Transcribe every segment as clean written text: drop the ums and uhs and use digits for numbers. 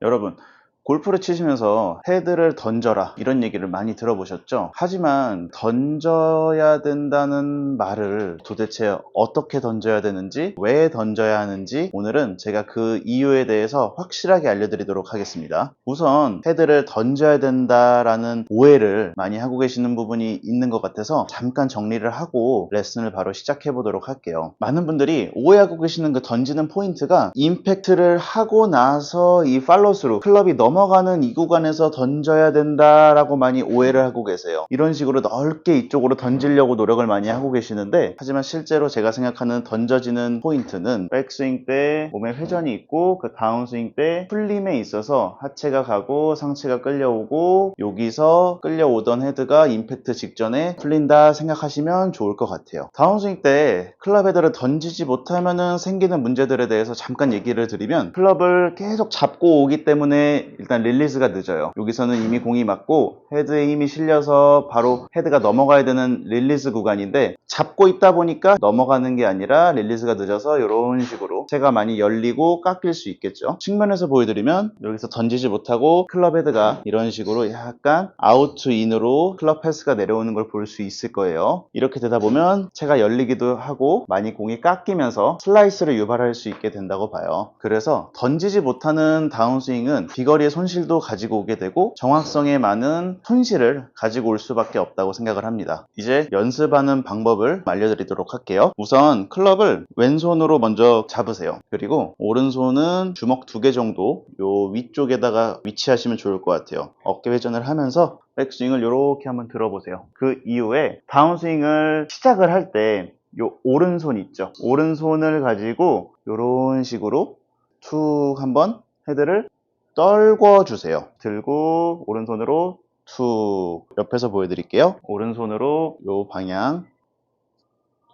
여러분, 골프를 치시면서 헤드를 던져라 이런 얘기를 많이 들어보셨죠? 하지만 던져야 된다는 말을 도대체 어떻게 던져야 되는지, 왜 던져야 하는지 오늘은 제가 그 이유에 대해서 확실하게 알려드리도록 하겠습니다. 우선 헤드를 던져야 된다라는 오해를 많이 하고 계시는 부분이 있는 것 같아서 잠깐 정리를 하고 레슨을 바로 시작해 보도록 할게요. 많은 분들이 오해하고 계시는 그 던지는 포인트가 임팩트를 하고 나서 이 팔로스루, 클럽이 넘어가는 이 구간에서 던져야 된다라고 많이 오해를 하고 계세요. 이런 식으로 넓게 이쪽으로 던지려고 노력을 많이 하고 계시는데, 하지만 실제로 제가 생각하는 던져지는 포인트는 백스윙 때 몸에 회전이 있고 그 다운스윙 때 풀림에 있어서 하체가 가고 상체가 끌려오고 여기서 끌려오던 헤드가 임팩트 직전에 풀린다 생각하시면 좋을 것 같아요. 다운스윙 때 클럽 헤드를 던지지 못하면 생기는 문제들에 대해서 잠깐 얘기를 드리면, 클럽을 계속 잡고 오기 때문에 일단 릴리즈가 늦어요. 여기서는 이미 공이 맞고 헤드에 힘이 실려서 바로 헤드가 넘어가야 되는 릴리즈 구간인데, 잡고 있다 보니까 넘어가는 게 아니라 릴리즈가 늦어서 이런 식으로 체가 많이 열리고 깎일 수 있겠죠. 측면에서 보여드리면 여기서 던지지 못하고 클럽 헤드가 이런 식으로 약간 아웃 투 인으로 클럽 패스가 내려오는 걸 볼 수 있을 거예요. 이렇게 되다 보면 체가 열리기도 하고 많이 공이 깎이면서 슬라이스를 유발할 수 있게 된다고 봐요. 그래서 던지지 못하는 다운스윙은 비거리의 손실도 가지고 오게 되고 정확성에 많은 손실을 가지고 올 수밖에 없다고 생각을 합니다. 이제 연습하는 방법을 알려드리도록 할게요. 우선 클럽을 왼손으로 먼저 잡으세요. 그리고 오른손은 주먹 2개 정도 요 위쪽에다가 위치하시면 좋을 것 같아요. 어깨 회전을 하면서 백스윙을 이렇게 한번 들어보세요. 그 이후에 다운스윙을 시작을 할 때 요 오른손 있죠? 오른손을 가지고 이런 식으로 툭 한번 헤드를 떨궈 주세요. 들고 오른손으로 툭, 옆에서 보여드릴게요. 오른손으로 요 방향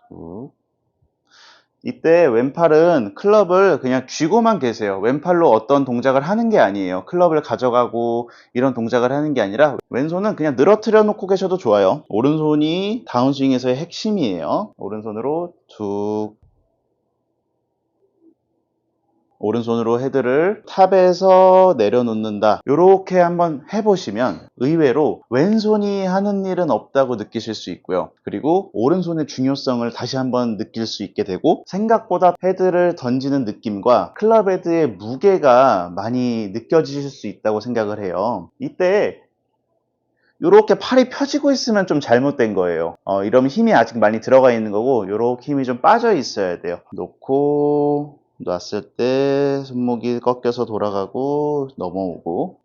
툭. 이때 왼팔은 클럽을 그냥 쥐고만 계세요. 왼팔로 어떤 동작을 하는 게 아니에요. 클럽을 가져가고 이런 동작을 하는 게 아니라 왼손은 그냥 늘어뜨려 놓고 계셔도 좋아요. 오른손이 다운스윙에서의 핵심이에요. 오른손으로 툭, 오른손으로 헤드를 탑에서 내려놓는다. 이렇게 한번 해보시면 의외로 왼손이 하는 일은 없다고 느끼실 수 있고요. 그리고 오른손의 중요성을 다시 한번 느낄 수 있게 되고, 생각보다 헤드를 던지는 느낌과 클럽 헤드의 무게가 많이 느껴지실 수 있다고 생각을 해요. 이때 이렇게 팔이 펴지고 있으면 좀 잘못된 거예요. 이러면 힘이 아직 많이 들어가 있는 거고, 이렇게 힘이 좀 빠져 있어야 돼요. 놓고 놨을 때 손목이 꺾여서 돌아가고 넘어오고,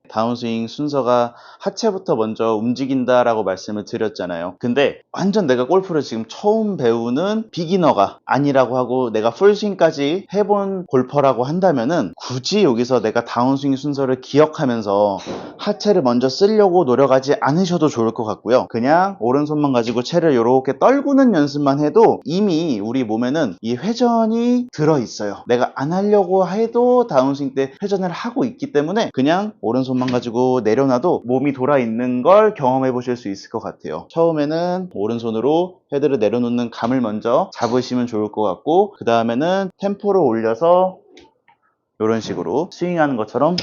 다운스윙 순서가 하체부터 먼저 움직인다라고 말씀을 드렸잖아요. 근데 완전 내가 골프를 지금 처음 배우는 비기너가 아니라고 하고 내가 풀스윙까지 해본 골퍼라고 한다면은 굳이 여기서 내가 다운스윙 순서를 기억하면서 하체를 먼저 쓰려고 노력하지 않으셔도 좋을 것 같고요. 그냥 오른손만 가지고 채를 이렇게 떨구는 연습만 해도 이미 우리 몸에는 이 회전이 들어있어요. 내가 안 하려고 해도 다운스윙 때 회전을 하고 있기 때문에 그냥 오른손만 가지고 내려놔도 몸이 돌아 있는 걸 경험해 보실 수 있을 것 같아요. 처음에는 오른손으로 헤드를 내려놓는 감을 먼저 잡으시면 좋을 것 같고, 그 다음에는 템포를 올려서 이런 식으로 스윙하는 것처럼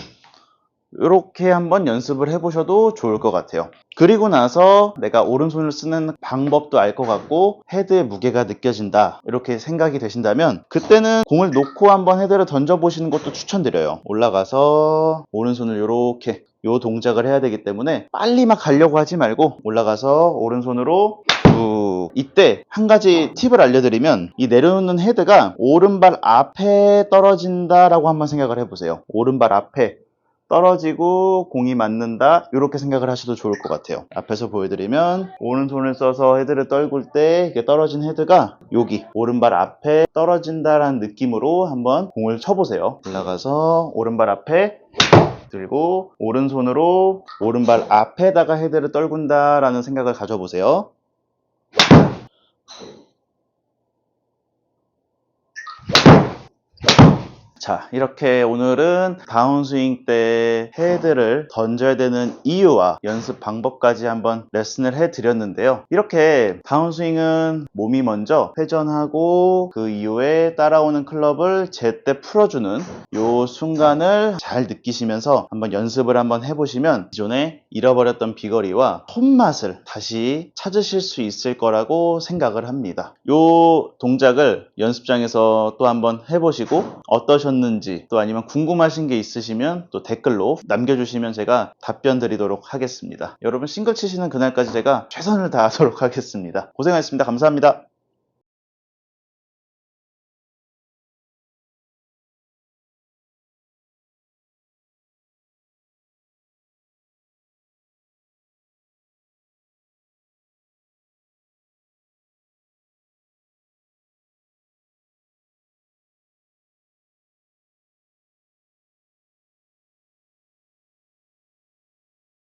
이렇게 한번 연습을 해보셔도 좋을 것 같아요. 그리고 나서 내가 오른손을 쓰는 방법도 알 것 같고 헤드의 무게가 느껴진다 이렇게 생각이 되신다면, 그때는 공을 놓고 한번 헤드를 던져보시는 것도 추천드려요. 올라가서 오른손을 이렇게 요 동작을 해야 되기 때문에 빨리 막 가려고 하지 말고 올라가서 오른손으로 쭉. 이때 한 가지 팁을 알려드리면, 이 내려놓는 헤드가 오른발 앞에 떨어진다라고 한번 생각을 해보세요. 오른발 앞에 떨어지고 공이 맞는다 이렇게 생각을 하셔도 좋을 것 같아요. 앞에서 보여드리면 오른손을 써서 헤드를 떨굴 때 이게 떨어진 헤드가 여기 오른발 앞에 떨어진다라는 느낌으로 한번 공을 쳐보세요. 올라가서 오른발 앞에 들고 오른손으로 오른발 앞에다가 헤드를 떨군다라는 생각을 가져보세요. 자, 이렇게 오늘은 다운스윙 때 헤드를 던져야 되는 이유와 연습 방법까지 한번 레슨을 해드렸는데요. 이렇게 다운스윙은 몸이 먼저 회전하고 그 이후에 따라오는 클럽을 제때 풀어주는 요 순간을 잘 느끼시면서 한번 연습을 한번 해보시면 기존에 잃어버렸던 비거리와 손맛을 다시 찾으실 수 있을 거라고 생각을 합니다. 요 동작을 연습장에서 또 한번 해보시고 어떠셨는지, 또 아니면 궁금하신 게 있으시면 또 댓글로 남겨주시면 제가 답변 드리도록 하겠습니다. 여러분 싱글 치시는 그날까지 제가 최선을 다하도록 하겠습니다. 고생하셨습니다. 감사합니다.